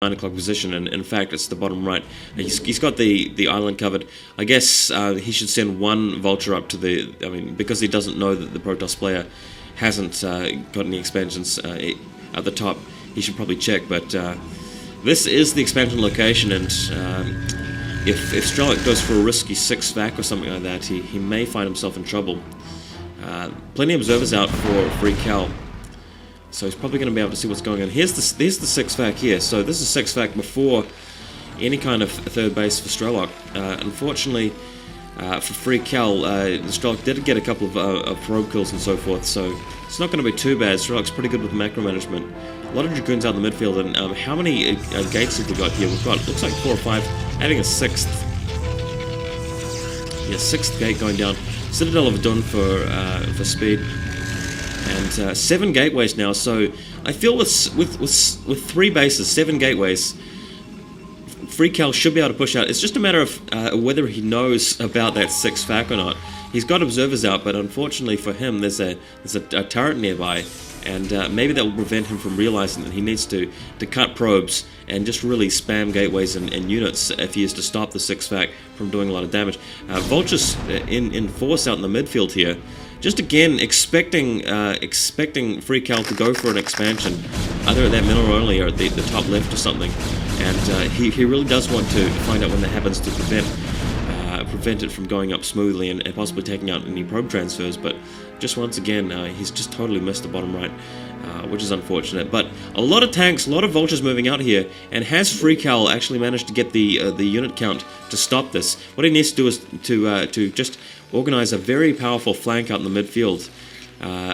9 o'clock position, and in fact it's the bottom right. He's got the island covered. I guess he should send one vulture up to the, because he doesn't know that the Protoss player hasn't got any expansions at the top, he should probably check, but this is the expansion location, and if Strelok goes for a risky 6 vac or something like that, he may find himself in trouble. Plenty of observers out for Free Cal, so he's probably going to be able to see what's going on. Here's the 6 vac here, so this is 6 vac before any kind of third base for Strelok. Unfortunately, for Free Cal, Strelok did get a couple of probe kills and so forth, so it's not going to be too bad. Strelok's pretty good with macro management. A lot of Dragoons out in the midfield, and how many gates have we got here? We've got, looks like 4 or 5, adding a 6th. Yeah, 6th gate going down. Citadel of Adun for speed. And 7 gateways now, so I feel with 3 bases, 7 gateways, Free Cal should be able to push out. It's just a matter of whether he knows about that 6th vac or not. He's got observers out, but unfortunately for him, there's a turret nearby, and maybe that will prevent him from realizing that he needs to cut probes and just really spam gateways and units if he is to stop the 6th vac from doing a lot of damage. Vultures in force out in the midfield here. Just again, expecting Free Cal to go for an expansion, either at that middle only or at the top left or something. And he really does want to find out when that happens to prevent it from going up smoothly and possibly taking out any probe transfers. But just once again, he's just totally missed the bottom right, which is unfortunate. But a lot of tanks, a lot of vultures moving out here, and has Free Cal actually managed to get the unit count to stop this? What he needs to do is to just organize a very powerful flank out in the midfield.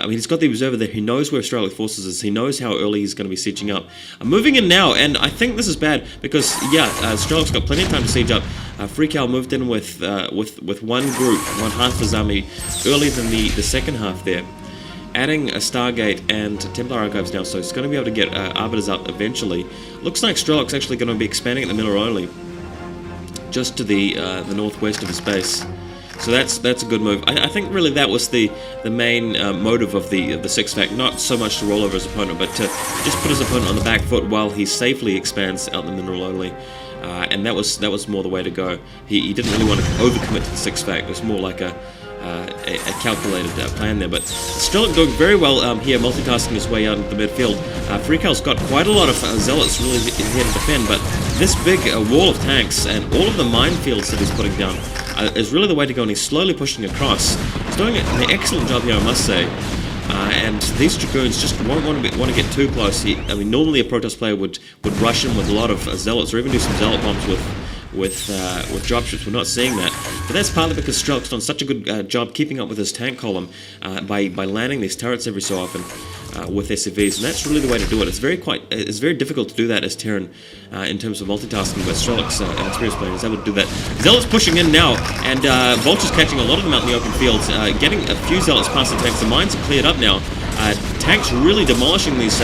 He's got the observer there. He knows where Strelok forces is. He knows how early he's going to be sieging up. I'm moving in now, and I think this is bad because Strelok's got plenty of time to siege up. Free Cal moved in with one group, one half of his army earlier than the second half there, adding a Stargate and Templar Archives now, so he's going to be able to get Arbiters up eventually. Looks like Strelok's actually going to be expanding at the middle only, just to the northwest of his base. So that's a good move. I think really that was the main motive of the 6th vac, not so much to roll over his opponent, but to just put his opponent on the back foot while he safely expands out in the mineral only. And that was more the way to go. He didn't really want to overcommit to the 6th vac. It was more like a calculated plan there. But Strelok doing very well here, multitasking his way out into the midfield. Free Cal's got quite a lot of zealots really here to defend, but this big wall of tanks and all of the minefields that he's putting down is really the way to go, and he's slowly pushing across. He's doing an excellent job here, I must say. And these Dragoons just won't want to get too close. Normally a Protoss player would rush in with a lot of zealots, or even do some zealot bombs with dropships. We're not seeing that, but that's partly because Strelok's done such a good job keeping up with his tank column by landing these turrets every so often with SCVs, and that's really the way to do it. It's very difficult to do that as Terran in terms of multitasking, but Strelok's an experienced player is able to do that. Zealots pushing in now, and Vulture's catching a lot of them out in the open fields, getting a few zealots past the tanks. The mines are cleared up now. Tanks really demolishing these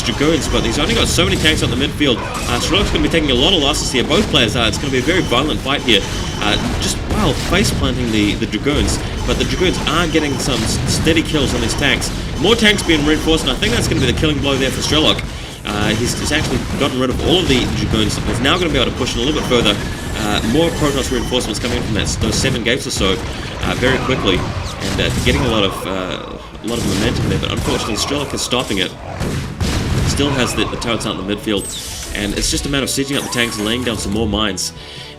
Dragoons, but he's only got so many tanks out in the midfield. Strelok's going to be taking a lot of losses here. Both players are. It's going to be a very violent fight here. Just face planting the Dragoons, but the Dragoons are getting some steady kills on these tanks. More tanks being reinforced, and I think that's going to be the killing blow there for Strelok. He's actually gotten rid of all of the Dragoons. He's now going to be able to push in a little bit further. More Protoss reinforcements coming in from those 7 gates or so very quickly, and getting a lot of momentum there. But unfortunately, Strelok is stopping it. Still has the turrets out in the midfield, and it's just a matter of sieging up the tanks and laying down some more mines.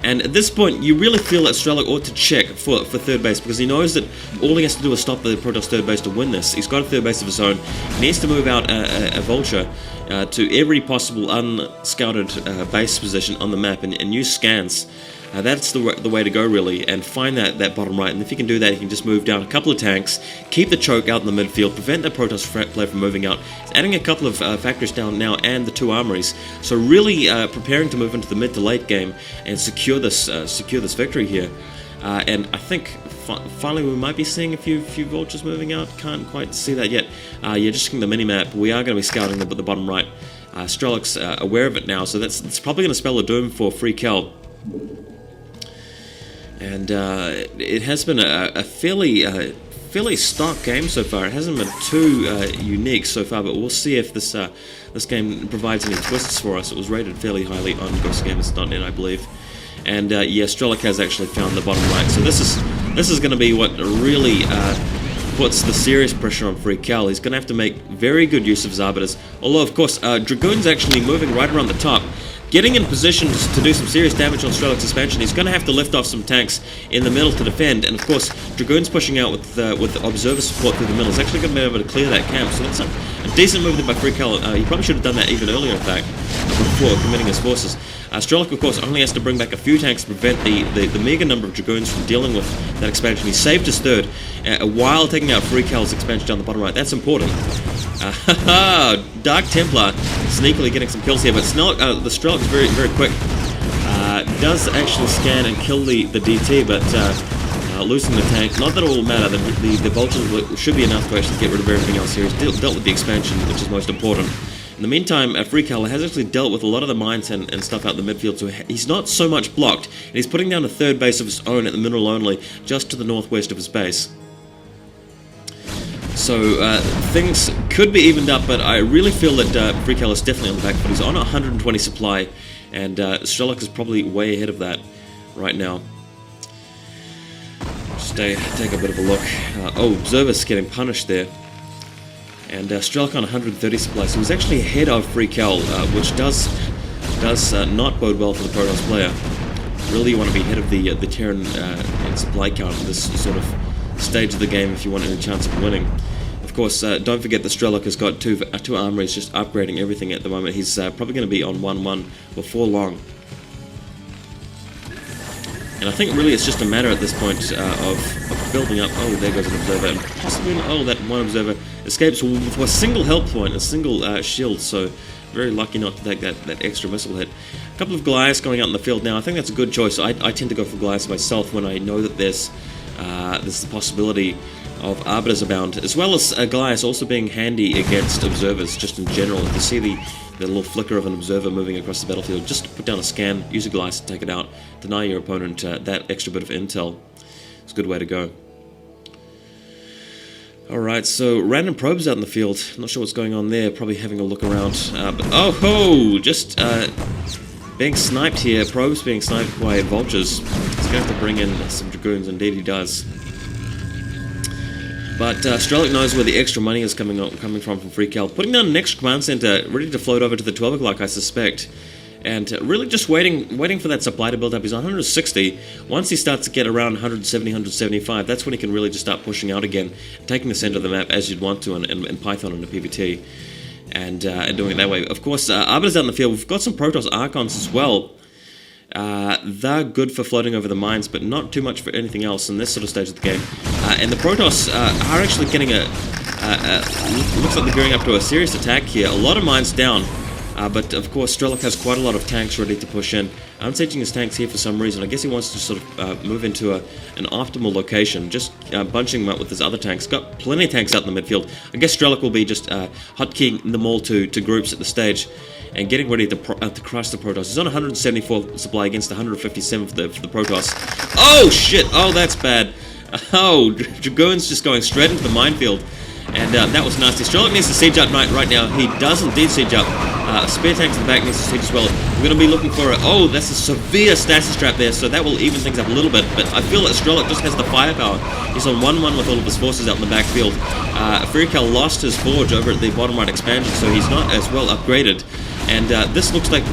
And at this point, you really feel that Strelok ought to check for third base, because he knows that all he has to do is stop the Protoss third base to win this. He's got a third base of his own. He needs to move out a Vulture to every possible unscouted base position on the map and use scans. That's the way to go, really, and find that bottom right. And if you can do that, you can just move down a couple of tanks, keep the choke out in the midfield, prevent the Protoss player from moving out. He's adding a couple of factories down now and the 2 armories. So really preparing to move into the mid to late game and secure this victory here. And I think finally we might be seeing a few Vultures moving out. Can't quite see that yet. Just checking the mini-map. We are going to be scouting the bottom right. Strelok's aware of it now, so that's probably going to spell a doom for Free Cal. And it has been a fairly fairly stark game so far. It hasn't been too unique so far, but we'll see if this this game provides any twists for us. It was rated fairly highly on GhostGamers.net, I believe. And yeah, Strelok has actually found the bottom right. So this is going to be what really puts the serious pressure on Free Cal. He's going to have to make very good use of his Arbiters. Although, of course, Dragoon's actually moving right around the top, getting in position to do some serious damage on Strelok's expansion. He's going to have to lift off some tanks in the middle to defend, and of course, Dragoon's pushing out with Observer support through the middle. He's actually going to be able to clear that camp, so that's a decent move by Free Cal. He probably should have done that even earlier, in fact, before committing his forces. Strelok, of course, only has to bring back a few tanks to prevent the meager number of Dragoons from dealing with that expansion. He saved his third while taking out Free Cal's expansion down the bottom right. That's important. Dark Templar sneakily getting some kills here, but the Strelok is very, very quick. Does actually scan and kill the DT, but losing the tank, not that it will matter. The vultures should be enough to actually get rid of everything else here. He's dealt with the expansion, which is most important. In the meantime, Free Cal has actually dealt with a lot of the mines and stuff out in the midfield, so he's not so much blocked, and he's putting down a third base of his own at the mineral only, just to the northwest of his base. So things could be evened up, but I really feel that Free Cal is definitely on the back foot. He's on 120 supply, and Strelok is probably way ahead of that right now. Just take a bit of a look. Oh, Observer's getting punished there. And Strelok on 130 supply, so he's actually ahead of Free Cal, which does not bode well for the Protoss player. Really, you want to be ahead of the Terran in supply count in this sort of stage of the game if you want any chance of winning. Of course, don't forget that Strelok has got two armories just upgrading everything at the moment. He's probably going to be on 1-1 before long. And I think really it's just a matter at this point of building up. Oh, there goes an Observer, and possibly that one Observer escapes with a single health point, a single shield, so very lucky not to take that extra missile hit. A couple of Goliaths going out in the field now. I think that's a good choice. I tend to go for Goliaths myself when I know that there's the possibility of Arbiters abound, as well as Goliaths also being handy against Observers, just in general. If you see the little flicker of an Observer moving across the battlefield, just put down a scan, use a Goliath to take it out, deny your opponent that extra bit of intel. It's a good way to go. Alright, so random probes out in the field. Not sure what's going on there, probably having a look around. But oh ho! Just being sniped here, probes being sniped by vultures. He's going to have to bring in some Dragoons, indeed he does. But Strelok knows where the extra money is coming from Free Cal. Putting down an extra command center, ready to float over to the 12 o'clock, I suspect. And really just waiting for that supply to build up. He's on 160. Once he starts to get around 170, 175, that's when he can really just start pushing out again, taking the center of the map as you'd want to in Python and a PvT, and doing it that way. Of course, Arbiters out in the field. We've got some Protoss Archons as well. They're good for floating over the mines, but not too much for anything else in this sort of stage of the game. And the Protoss are actually getting looks like they're gearing up to a serious attack here. A lot of mines down. But of course, Strelok has quite a lot of tanks ready to push in. Unsieging his tanks here for some reason. I guess he wants to sort of move into an optimal location, just bunching them up with his other tanks. Got plenty of tanks out in the midfield. I guess Strelok will be just hotkeying them all to groups at the stage and getting ready to crush the Protoss. He's on 174 supply against 157 for the Protoss. Oh shit! Oh, that's bad. Oh, Dragoon's just going straight into the minefield. And that was nasty. Strelok needs to siege up right now. He does indeed siege up. Spear tanks in the back needs to siege as well. We're going to be looking for a... Oh, that's a severe stasis trap there, so that will even things up a little bit. But I feel that Strelok just has the firepower. He's on 1-1 with all of his forces out in the backfield. Free Cal lost his forge over at the bottom right expansion, so he's not as well upgraded. And this looks like